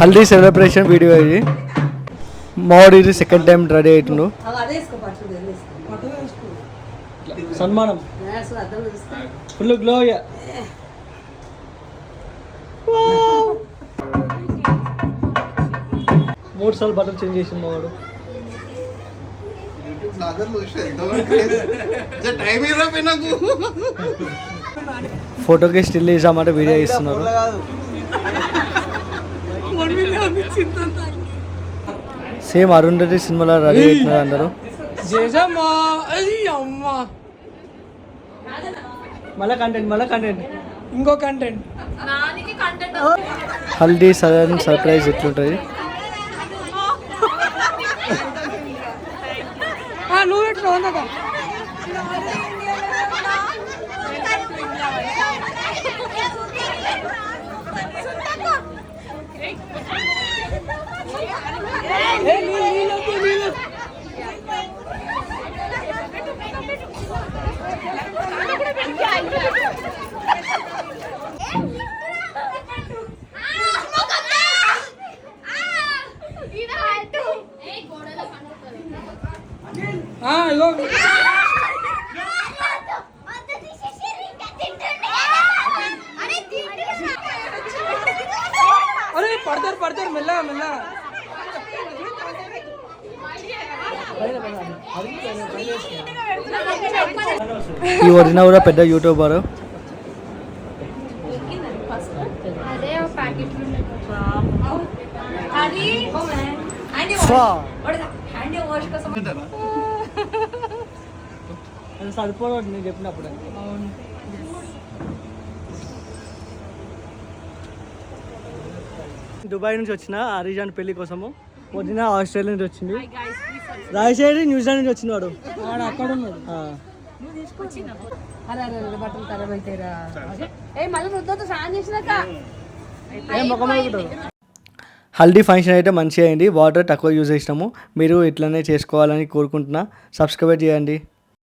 Haldi celebration video ఇది. మావాడు ఇది సెకండ్ టైం రెడీ అవుతుండు. సన్మానం ఫుల్ గ్లో. 3 సార్లు బట్టలు చేంజ్ చేసింది మావాడు. ఫోటోకి స్టిల్ ఇస్తామంటే వీడియో ఇస్తున్నారు. సేమ్ అరుంధతి సినిమాలో రెడీ అవుతున్నారు అందరూ. మళ్ళా కంటెంట్ ఇంకో కంటెంట్. హల్దీ సడన్ సర్ప్రైజ్ ఎట్లుంటుంది. నువ్వు ఎట్లా ఉందా? అరే పడతారు మెల్లగా ఈ వదిన కూడా పెద్ద యూట్యూబర్. సరిపోదు నేను చెప్పినప్పుడు. దుబాయ్ నుంచి వచ్చిన హరిజాన్ పెళ్లి కోసము. వదిన ఆస్ట్రేలియా నుంచి వచ్చింది. రాజశేఖర్ న్యూజిలాండ్ నుంచి వచ్చినాడు. అక్కడ ఉన్నాడు. హల్దీ ఫంక్షన్ అయితే మంచిగా అయింది. వాటర్ తక్కువ యూజ్ చేసినాము. మీరు ఇట్లనే చేసుకోవాలని కోరుకుంటున్నా. సబ్స్క్రైబ్ చేయండి.